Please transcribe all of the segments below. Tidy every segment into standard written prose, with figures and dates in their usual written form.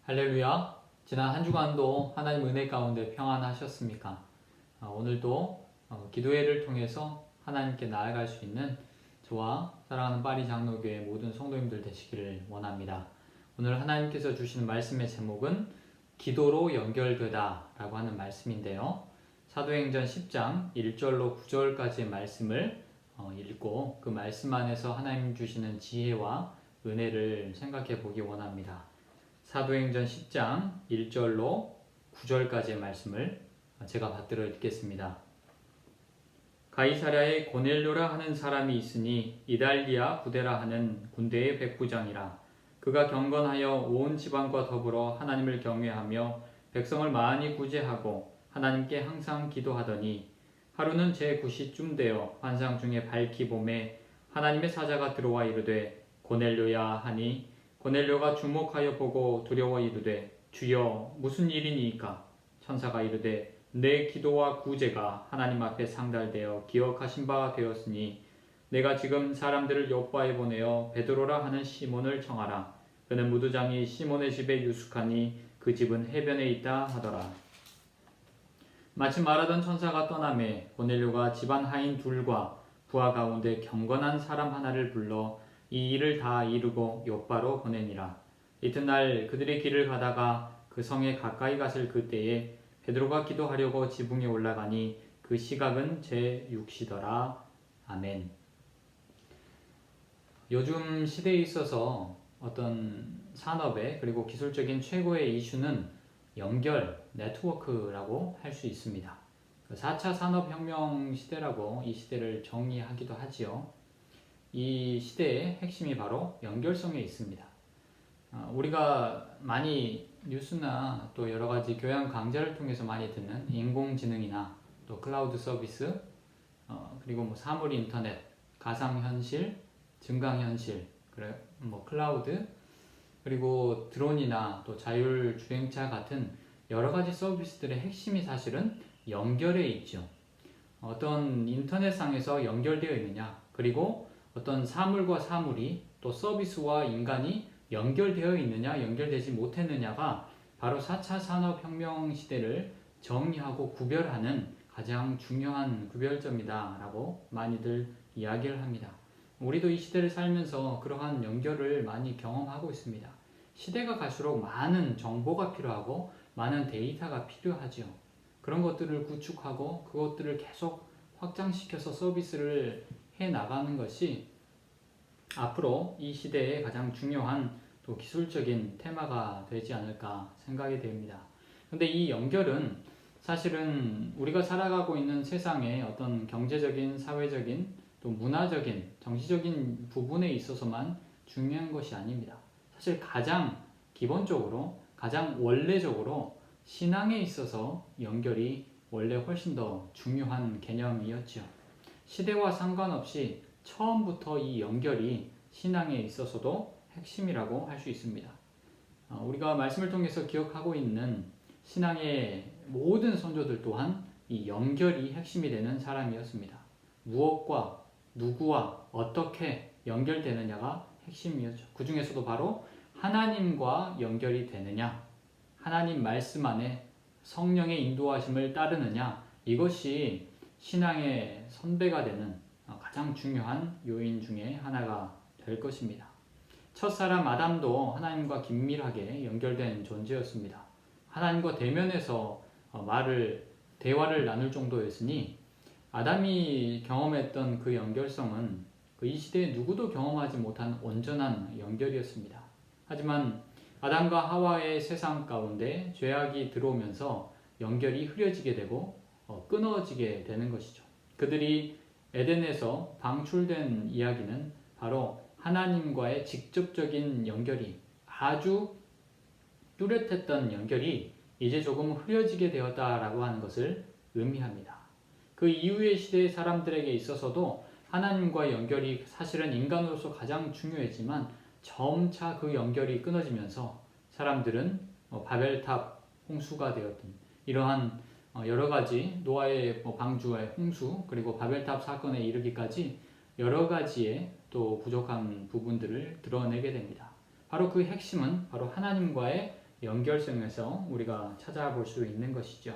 할렐루야. 지난 한 주간도 하나님 은혜 가운데 평안하셨습니까? 오늘도 기도회를 통해서 하나님께 나아갈 수 있는 저와 사랑하는 파리 장로교회 모든 성도님들 되시기를 원합니다. 오늘 하나님께서 주시는 말씀의 제목은 기도로 연결되다 라고 하는 말씀인데요. 사도행전 10장 1절로 9절까지의 말씀을 읽고 그 말씀 안에서 하나님 주시는 지혜와 은혜를 생각해 보기 원합니다. 사도행전 10장 1절로 9절까지의 말씀을 제가 받들어 읽겠습니다. 가이사랴에 고넬료라 하는 사람이 있으니 이달리아 부데라 하는 군대의 백부장이라. 그가 경건하여 온 지방과 더불어 하나님을 경외하며 백성을 많이 구제하고 하나님께 항상 기도하더니 하루는 제9시쯤 되어 환상 중에 밝히 봄에 하나님의 사자가 들어와 이르되 고넬료야 하니 고넬료가 주목하여 보고 두려워 이르되 주여 무슨 일이니이까? 천사가 이르되 내 기도와 구제가 하나님 앞에 상달되어 기억하신 바 되었으니 내가 지금 사람들을 요바에 보내어 베드로라 하는 시몬을 청하라. 그는 무두장이 시몬의 집에 유숙하니 그 집은 해변에 있다 하더라. 마침 말하던 천사가 떠나매 고넬료가 집안 하인 둘과 부하 가운데 경건한 사람 하나를 불러 이 일을 다 이루고 요바로 보내니라. 이튿날 그들이 길을 가다가 그 성에 가까이 갔을 그때에 베드로가 기도하려고 지붕에 올라가니 그 시각은 제6시더라. 아멘. 요즘 시대에 있어서 어떤 산업의 그리고 기술적인 최고의 이슈는 연결, 네트워크라고 할 수 있습니다. 4차 산업혁명 시대라고 이 시대를 정의하기도 하지요. 이 시대의 핵심이 바로 연결성에 있습니다. 우리가 많이 뉴스나 또 여러 가지 교양 강좌를 통해서 많이 듣는 인공지능이나 또 클라우드 서비스, 그리고 사물 인터넷, 가상현실, 증강현실, 클라우드, 그리고 드론이나 또 자율주행차 같은 여러 가지 서비스들의 핵심이 사실은 연결에 있죠. 어떤 인터넷상에서 연결되어 있느냐, 그리고 어떤 사물과 사물이 또 서비스와 인간이 연결되어 있느냐 연결되지 못했느냐가 바로 4차 산업혁명 시대를 정의하고 구별하는 가장 중요한 구별점이다 라고 많이들 이야기를 합니다. 우리도 이 시대를 살면서 그러한 연결을 많이 경험하고 있습니다. 시대가 갈수록 많은 정보가 필요하고 많은 데이터가 필요하죠. 그런 것들을 구축하고 그것들을 계속 확장시켜서 서비스를 해나가는 것이 앞으로 이 시대의 가장 중요한 또 기술적인 테마가 되지 않을까 생각이 됩니다. 그런데 이 연결은 사실은 우리가 살아가고 있는 세상의 어떤 경제적인, 사회적인, 또 문화적인, 정치적인 부분에 있어서만 중요한 것이 아닙니다. 사실 가장 기본적으로, 가장 원래적으로 신앙에 있어서 연결이 원래 훨씬 더 중요한 개념이었죠. 시대와 상관없이 처음부터 이 연결이 신앙에 있어서도 핵심이라고 할 수 있습니다. 우리가 말씀을 통해서 기억하고 있는 신앙의 모든 선조들 또한 이 연결이 핵심이 되는 사람이었습니다. 무엇과 누구와 어떻게 연결되느냐가 핵심이었죠. 그 중에서도 바로 하나님과 연결이 되느냐, 하나님 말씀 안에 성령의 인도하심을 따르느냐, 이것이 신앙의 선배가 되는 가장 중요한 요인 중에 하나가 될 것입니다. 첫사람 아담도 하나님과 긴밀하게 연결된 존재였습니다. 하나님과 대면해서 대화를 나눌 정도였으니 아담이 경험했던 그 연결성은 이 시대에 누구도 경험하지 못한 온전한 연결이었습니다. 하지만 아담과 하와의 세상 가운데 죄악이 들어오면서 연결이 흐려지게 되고 끊어지게 되는 것이죠. 그들이 에덴에서 방출된 이야기는 바로 하나님과의 직접적인 연결이 아주 뚜렷했던 연결이 이제 조금 흐려지게 되었다라고 하는 것을 의미합니다. 그 이후의 시대의 사람들에게 있어서도 하나님과의 연결이 사실은 인간으로서 가장 중요했지만 점차 그 연결이 끊어지면서 사람들은 바벨탑 홍수가 되었던 이러한 여러 가지 노아의 방주의 홍수 그리고 바벨탑 사건에 이르기까지 여러 가지의 또 부족한 부분들을 드러내게 됩니다. 바로 그 핵심은 바로 하나님과의 연결성에서 우리가 찾아볼 수 있는 것이죠.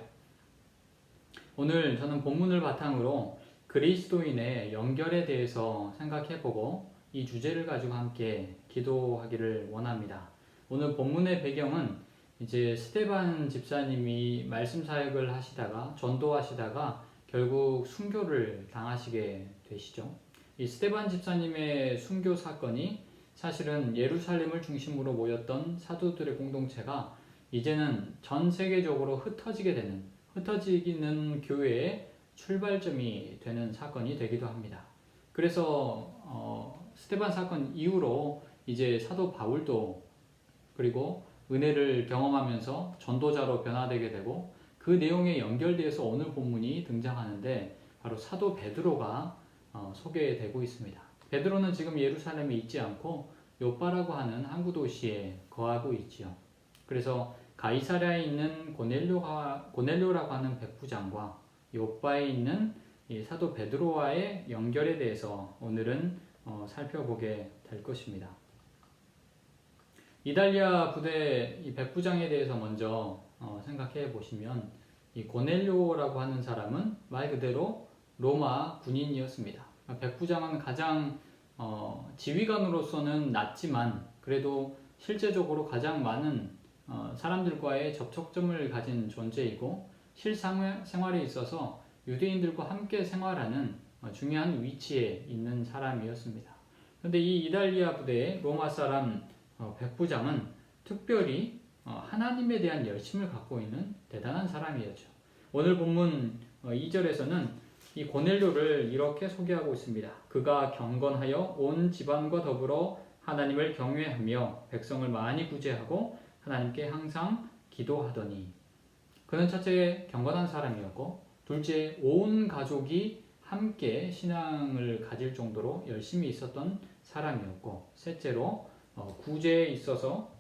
오늘 저는 본문을 바탕으로 그리스도인의 연결에 대해서 생각해보고 이 주제를 가지고 함께 기도하기를 원합니다. 오늘 본문의 배경은 이제 스데반 집사님이 말씀 사역을 하시다가 전도하시다가 결국 순교를 당하시게 되시죠. 이 스데반 집사님의 순교 사건이 사실은 예루살렘을 중심으로 모였던 사도들의 공동체가 이제는 전 세계적으로 흩어지는 교회의 출발점이 되는 사건이 되기도 합니다. 그래서 스데반 사건 이후로 이제 사도 바울도 그리고 은혜를 경험하면서 전도자로 변화되게 되고 그 내용에 연결돼서 오늘 본문이 등장하는데 바로 사도 베드로가 소개되고 있습니다. 베드로는 지금 예루살렘에 있지 않고 요빠라고 하는 항구 도시에 거하고 있지요. 그래서 가이사랴에 있는 고넬료라고 하는 백부장과 요빠에 있는 이 사도 베드로와의 연결에 대해서 오늘은 살펴보게 될 것입니다. 이달리아 부대 이 백부장에 대해서 먼저 생각해 보시면 이 고넬료라고 하는 사람은 말 그대로 로마 군인이었습니다. 백부장은 가장 지휘관으로서는 낮지만 그래도 실제적으로 가장 많은 사람들과의 접촉점을 가진 존재이고 실생활에 있어서 유대인들과 함께 생활하는 중요한 위치에 있는 사람이었습니다. 그런데 이 이달리아 부대의 로마 사람 백부장은 특별히 하나님에 대한 열심을 갖고 있는 대단한 사람이었죠. 오늘 본문 2절에서는 이 고넬료를 이렇게 소개하고 있습니다. 그가 경건하여 온 집안과 더불어 하나님을 경외하며 백성을 많이 구제하고 하나님께 항상 기도하더니. 그는 첫째 경건한 사람이었고 둘째 온 가족이 함께 신앙을 가질 정도로 열심히 있었던 사람이었고 셋째로 구제에 있어서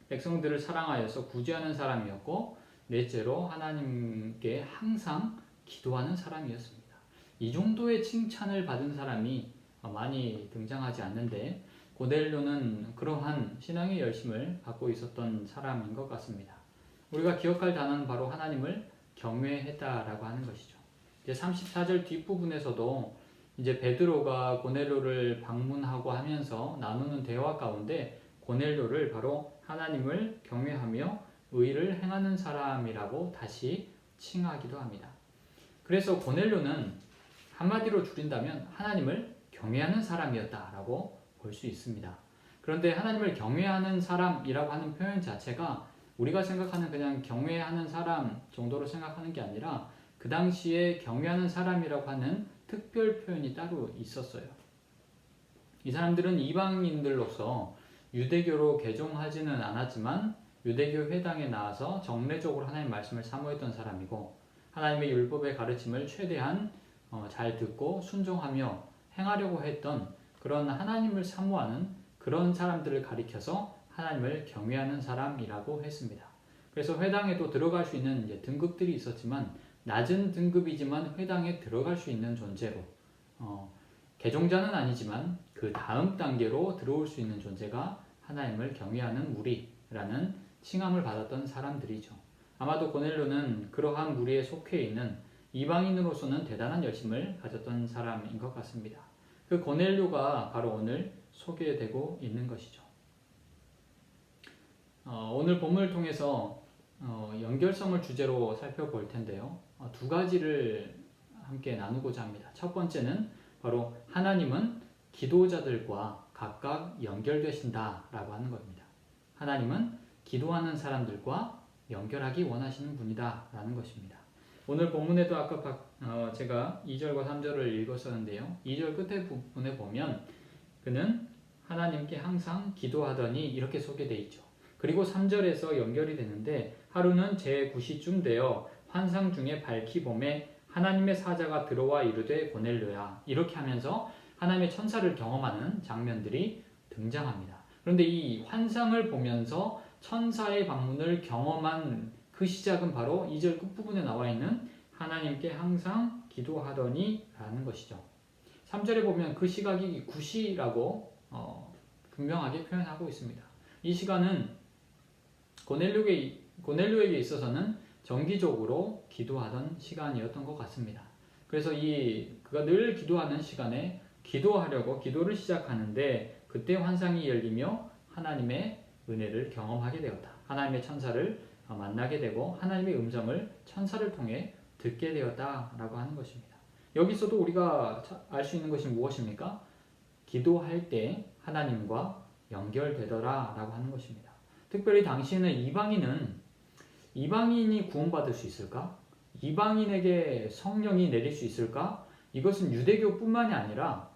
백성들을 사랑하여서 구제하는 사람이었고 넷째로 하나님께 항상 기도하는 사람이었습니다. 이 정도의 칭찬을 받은 사람이 많이 등장하지 않는데 고넬료는 그러한 신앙의 열심을 갖고 있었던 사람인 것 같습니다. 우리가 기억할 단어는 바로 하나님을 경외했다라고 하는 것이죠. 이제 34절 뒷부분에서도 이제 베드로가 고넬료를 방문하고 하면서 나누는 대화 가운데 고넬료를 바로 하나님을 경외하며 의를 행하는 사람이라고 다시 칭하기도 합니다. 그래서 고넬료는 한마디로 줄인다면 하나님을 경외하는 사람이었다라고 볼 수 있습니다. 그런데 하나님을 경외하는 사람이라고 하는 표현 자체가 우리가 생각하는 그냥 경외하는 사람 정도로 생각하는 게 아니라 그 당시에 경외하는 사람이라고 하는 특별 표현이 따로 있었어요. 이 사람들은 이방인들로서 유대교로 개종하지는 않았지만 유대교 회당에 나와서 정례적으로 하나님 말씀을 사모했던 사람이고 하나님의 율법의 가르침을 최대한 잘 듣고 순종하며 행하려고 했던 그런 하나님을 사모하는 그런 사람들을 가리켜서 하나님을 경외하는 사람이라고 했습니다. 그래서 회당에도 들어갈 수 있는 이제 등급들이 있었지만 낮은 등급이지만 회당에 들어갈 수 있는 존재로 개종자는 아니지만 그 다음 단계로 들어올 수 있는 존재가 하나님을 경외하는 무리라는 칭함을 받았던 사람들이죠. 아마도 고넬료는 그러한 무리에 속해 있는 이방인으로서는 대단한 열심을 가졌던 사람인 것 같습니다. 그 고넬료가 바로 오늘 소개되고 있는 것이죠. 오늘 본문을 통해서 연결성을 주제로 살펴볼 텐데요. 두 가지를 함께 나누고자 합니다. 첫 번째는 바로 하나님은 기도자들과 각각 연결되신다라고 하는 겁니다. 하나님은 기도하는 사람들과 연결하기 원하시는 분이다 라는 것입니다. 오늘 본문에도 아까 제가 2절과 3절을 읽었었는데요. 2절 끝에 부분에 보면 그는 하나님께 항상 기도하더니 이렇게 소개되어 있죠. 그리고 3절에서 연결이 되는데 하루는 제9시쯤 되어 환상 중에 밝히 봄에 하나님의 사자가 들어와 이르되 고넬료야 이렇게 하면서 하나님의 천사를 경험하는 장면들이 등장합니다. 그런데 이 환상을 보면서 천사의 방문을 경험한 그 시작은 바로 2절 끝부분에 나와 있는 하나님께 항상 기도하더니 라는 것이죠. 3절에 보면 그 시각이 9시라고 분명하게 표현하고 있습니다. 이 시간은 고넬료에게 있어서는 정기적으로 기도하던 시간이었던 것 같습니다. 그래서 그가 늘 기도하는 시간에 기도를 시작하는데 그때 환상이 열리며 하나님의 은혜를 경험하게 되었다. 하나님의 천사를 만나게 되고 하나님의 음성을 천사를 통해 듣게 되었다라고 하는 것입니다. 여기서도 우리가 알 수 있는 것이 무엇입니까? 기도할 때 하나님과 연결되더라라고 하는 것입니다. 특별히 당시에는 이방인이 구원받을 수 있을까? 이방인에게 성령이 내릴 수 있을까? 이것은 유대교뿐만이 아니라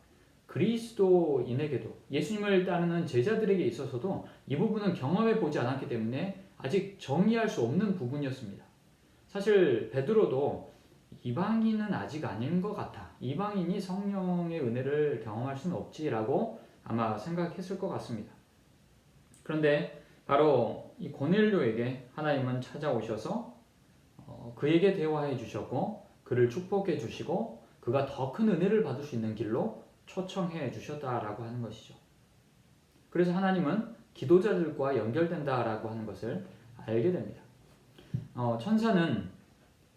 그리스도인에게도, 예수님을 따르는 제자들에게 있어서도 이 부분은 경험해 보지 않았기 때문에 아직 정의할 수 없는 부분이었습니다. 사실 베드로도 이방인은 아직 아닌 것 같아, 이방인이 성령의 은혜를 경험할 수는 없지라고 아마 생각했을 것 같습니다. 그런데 바로 이 고넬료에게 하나님은 찾아오셔서 그에게 대화해 주셨고 그를 축복해 주시고 그가 더 큰 은혜를 받을 수 있는 길로 초청해 주셨다라고 하는 것이죠. 그래서 하나님은 기도자들과 연결된다라고 하는 것을 알게 됩니다. 천사는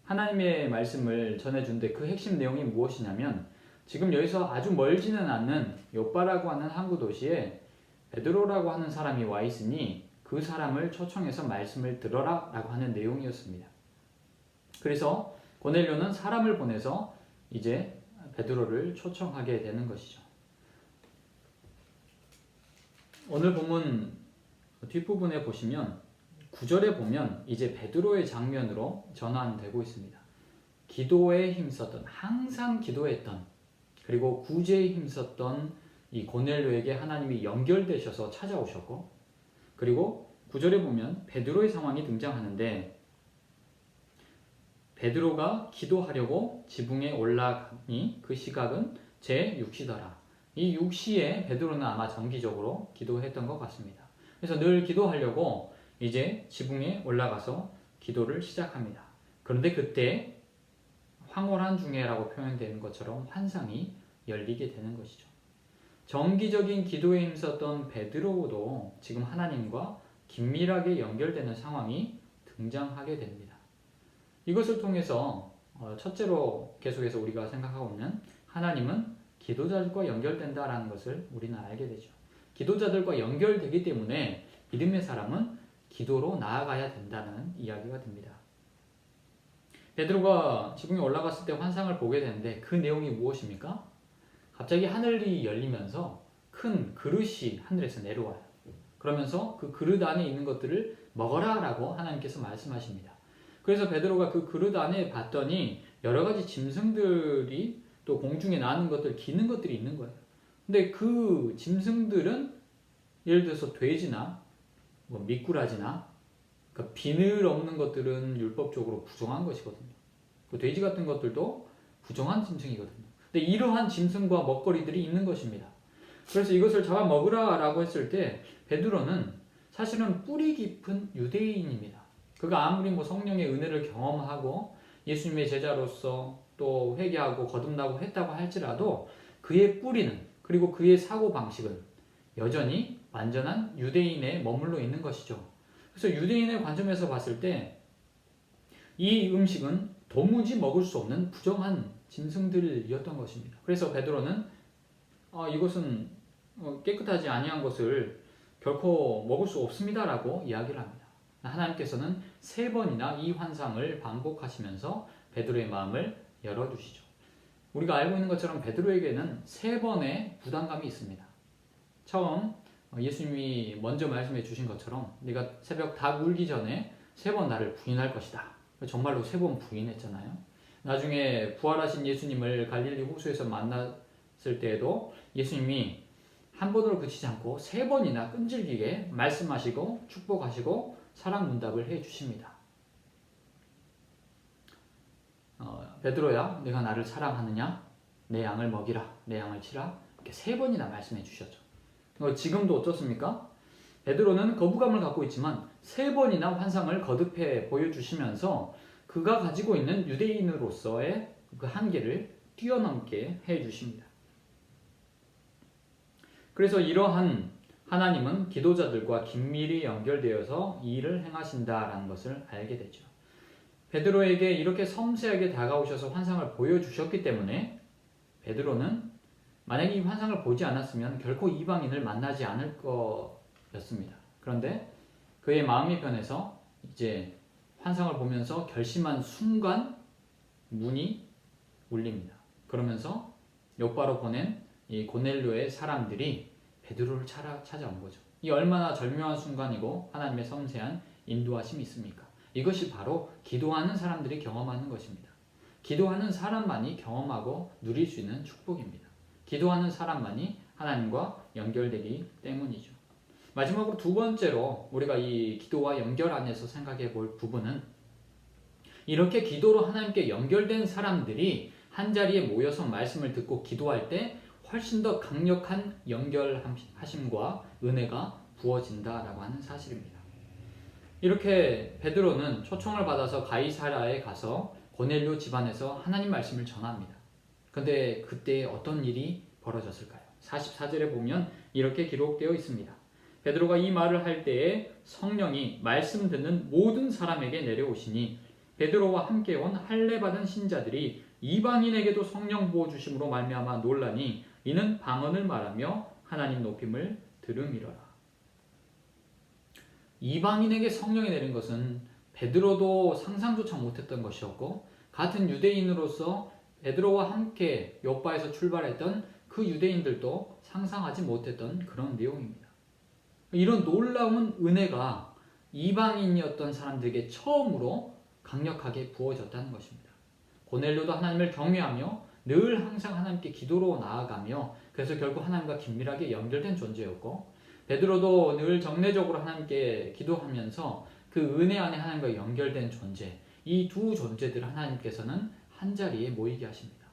하나님의 말씀을 전해준데 그 핵심 내용이 무엇이냐면, 지금 여기서 아주 멀지는 않는 욥바라고 하는 항구 도시에 베드로라고 하는 사람이 와 있으니 그 사람을 초청해서 말씀을 들어라 라고 하는 내용이었습니다. 그래서 고넬료는 사람을 보내서 이제 베드로를 초청하게 되는 것이죠. 오늘 본문 뒷부분에 보시면 9절에 보면 이제 베드로의 장면으로 전환되고 있습니다. 기도에 힘썼던, 항상 기도했던, 그리고 구제에 힘썼던 이 고넬료에게 하나님이 연결되셔서 찾아오셨고, 그리고 9절에 보면 베드로의 상황이 등장하는데, 베드로가 기도하려고 지붕에 올라가니 그 시각은 제6시더라. 이 6시에 베드로는 아마 정기적으로 기도했던 것 같습니다. 그래서 늘 기도하려고 이제 지붕에 올라가서 기도를 시작합니다. 그런데 그때 황홀한 중에라고 표현되는 것처럼 환상이 열리게 되는 것이죠. 정기적인 기도에 힘썼던 베드로도 지금 하나님과 긴밀하게 연결되는 상황이 등장하게 됩니다. 이것을 통해서 첫째로 계속해서 우리가 생각하고 있는 하나님은 기도자들과 연결된다라는 것을 우리는 알게 되죠. 기도자들과 연결되기 때문에 믿음의 사람은 기도로 나아가야 된다는 이야기가 됩니다. 베드로가 지붕에 올라갔을 때 환상을 보게 되는데 그 내용이 무엇입니까? 갑자기 하늘이 열리면서 큰 그릇이 하늘에서 내려와요. 그러면서 그 그릇 안에 있는 것들을 먹어라 라고 하나님께서 말씀하십니다. 그래서 베드로가 그 그릇 안에 봤더니 여러 가지 짐승들이 또 공중에 나는 것들, 기는 것들이 있는 거예요. 근데 그 짐승들은 예를 들어서 돼지나 미꾸라지나, 그러니까 비늘 없는 것들은 율법적으로 부정한 것이거든요. 그 돼지 같은 것들도 부정한 짐승이거든요. 근데 이러한 짐승과 먹거리들이 있는 것입니다. 그래서 이것을 잡아 먹으라 라고 했을 때 베드로는 사실은 뿌리 깊은 유대인입니다. 그가 아무리 성령의 은혜를 경험하고 예수님의 제자로서 또 회개하고 거듭나고 했다고 할지라도 그의 뿌리는, 그리고 그의 사고방식은 여전히 완전한 유대인에 머물러 있는 것이죠. 그래서 유대인의 관점에서 봤을 때 이 음식은 도무지 먹을 수 없는 부정한 짐승들이었던 것입니다. 그래서 베드로는 이것은 깨끗하지 아니한 것을 결코 먹을 수 없습니다라고 이야기를 합니다. 하나님께서는 3번이나 이 환상을 반복하시면서 베드로의 마음을 열어주시죠. 우리가 알고 있는 것처럼 베드로에게는 3번의 부담감이 있습니다. 처음 예수님이 먼저 말씀해 주신 것처럼 네가 새벽 닭 울기 전에 3번 나를 부인할 것이다. 정말로 3번 부인했잖아요. 나중에 부활하신 예수님을 갈릴리 호수에서 만났을 때에도 예수님이 한 번으로 그치지 않고 3번이나 끈질기게 말씀하시고 축복하시고 사랑 문답을 해 주십니다. 베드로야, 내가 나를 사랑하느냐? 내 양을 먹이라, 내 양을 치라. 이렇게 3번이나 말씀해 주셨죠. 지금도 어떻습니까? 베드로는 거부감을 갖고 있지만 3번이나 환상을 거듭해 보여주시면서 그가 가지고 있는 유대인으로서의 그 한계를 뛰어넘게 해 주십니다. 그래서 이러한 하나님은 기도자들과 긴밀히 연결되어서 이 일을 행하신다라는 것을 알게 되죠. 베드로에게 이렇게 섬세하게 다가오셔서 환상을 보여주셨기 때문에 베드로는 만약에 이 환상을 보지 않았으면 결코 이방인을 만나지 않을 거였습니다. 그런데 그의 마음이 변해서 이제 환상을 보면서 결심한 순간 문이 울립니다. 그러면서 요바로 보낸 이 고넬료의 사람들이 베드로를 찾아온 거죠. 이 얼마나 절묘한 순간이고 하나님의 섬세한 인도하심이 있습니까? 이것이 바로 기도하는 사람들이 경험하는 것입니다. 기도하는 사람만이 경험하고 누릴 수 있는 축복입니다. 기도하는 사람만이 하나님과 연결되기 때문이죠. 마지막으로 두 번째로 우리가 이 기도와 연결 안에서 생각해 볼 부분은 이렇게 기도로 하나님께 연결된 사람들이 한자리에 모여서 말씀을 듣고 기도할 때 훨씬 더 강력한 연결하심과 은혜가 부어진다라고 하는 사실입니다. 이렇게 베드로는 초청을 받아서 가이사랴에 가서 고넬료 집안에서 하나님 말씀을 전합니다. 그런데 그때 어떤 일이 벌어졌을까요? 44절에 보면 이렇게 기록되어 있습니다. 베드로가 이 말을 할 때에 성령이 말씀 듣는 모든 사람에게 내려오시니 베드로와 함께 온 할례 받은 신자들이 이방인에게도 성령 부어 주심으로 말미암아 놀라니 이는 방언을 말하며 하나님 높임을 들음이로라. 이방인에게 성령이 내린 것은 베드로도 상상조차 못했던 것이었고 같은 유대인으로서 베드로와 함께 욥바에서 출발했던 그 유대인들도 상상하지 못했던 그런 내용입니다. 이런 놀라운 은혜가 이방인이었던 사람들에게 처음으로 강력하게 부어졌다는 것입니다. 고넬료도 하나님을 경외하며 늘 항상 하나님께 기도로 나아가며 그래서 결국 하나님과 긴밀하게 연결된 존재였고 베드로도 늘 정례적으로 하나님께 기도하면서 그 은혜 안에 하나님과 연결된 존재, 이 두 존재들을 하나님께서는 한자리에 모이게 하십니다.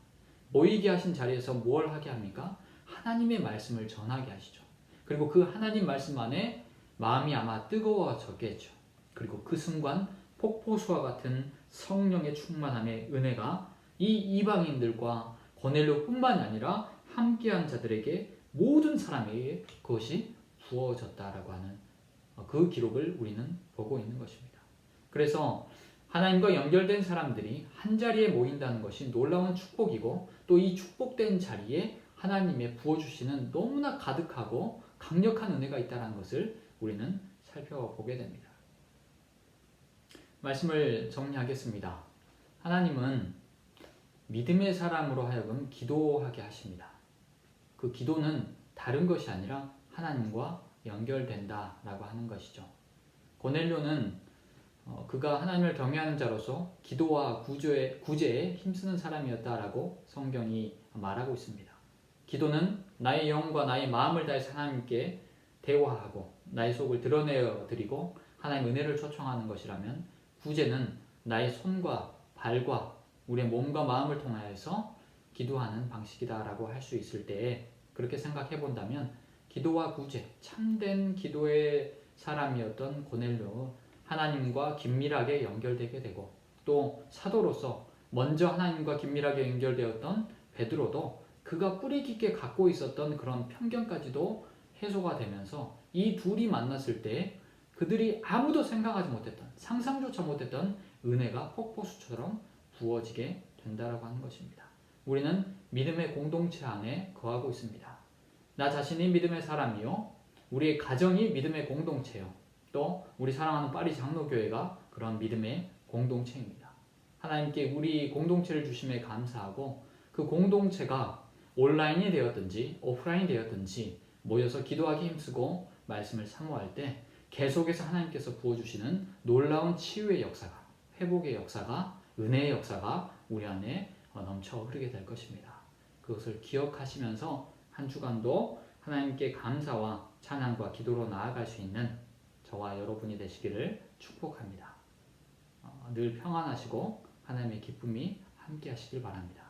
모이게 하신 자리에서 뭘 하게 합니까? 하나님의 말씀을 전하게 하시죠. 그리고 그 하나님 말씀 안에 마음이 아마 뜨거워졌겠죠. 그리고 그 순간 폭포수와 같은 성령의 충만함의 은혜가 이 이방인들과 고넬료뿐만이 아니라 함께한 자들에게 모든 사람에게 그것이 부어졌다라고 하는 그 기록을 우리는 보고 있는 것입니다. 그래서 하나님과 연결된 사람들이 한자리에 모인다는 것이 놀라운 축복이고 또 이 축복된 자리에 하나님의 부어주시는 너무나 가득하고 강력한 은혜가 있다는 것을 우리는 살펴보게 됩니다. 말씀을 정리하겠습니다. 하나님은 믿음의 사람으로 하여금 기도하게 하십니다. 그 기도는 다른 것이 아니라 하나님과 연결된다라고 하는 것이죠. 고넬료는 그가 하나님을 경외하는 자로서 기도와 구제에 힘쓰는 사람이었다라고 성경이 말하고 있습니다. 기도는 나의 영과 나의 마음을 다해서 하나님께 대화하고 나의 속을 드러내어 드리고 하나님의 은혜를 초청하는 것이라면 구제는 나의 손과 발과 우리의 몸과 마음을 통하여서 기도하는 방식이다라고 할 수 있을 때에 그렇게 생각해 본다면 기도와 구제, 참된 기도의 사람이었던 고넬료 하나님과 긴밀하게 연결되게 되고 또 사도로서 먼저 하나님과 긴밀하게 연결되었던 베드로도 그가 뿌리 깊게 갖고 있었던 그런 편견까지도 해소가 되면서 이 둘이 만났을 때 그들이 아무도 생각하지 못했던 상상조차 못했던 은혜가 폭포수처럼 부어지게 된다라고 하는 것입니다. 우리는 믿음의 공동체 안에 거하고 있습니다. 나 자신이 믿음의 사람이요 우리의 가정이 믿음의 공동체요 또 우리 사랑하는 파리 장로교회가 그런 믿음의 공동체입니다. 하나님께 우리 공동체를 주심에 감사하고 그 공동체가 온라인이 되었든지 오프라인이 되었든지 모여서 기도하기 힘쓰고 말씀을 사모할 때 계속해서 하나님께서 부어주시는 놀라운 치유의 역사가 회복의 역사가 은혜의 역사가 우리 안에 넘쳐 흐르게 될 것입니다. 그것을 기억하시면서 한 주간도 하나님께 감사와 찬양과 기도로 나아갈 수 있는 저와 여러분이 되시기를 축복합니다. 늘 평안하시고 하나님의 기쁨이 함께 하시길 바랍니다.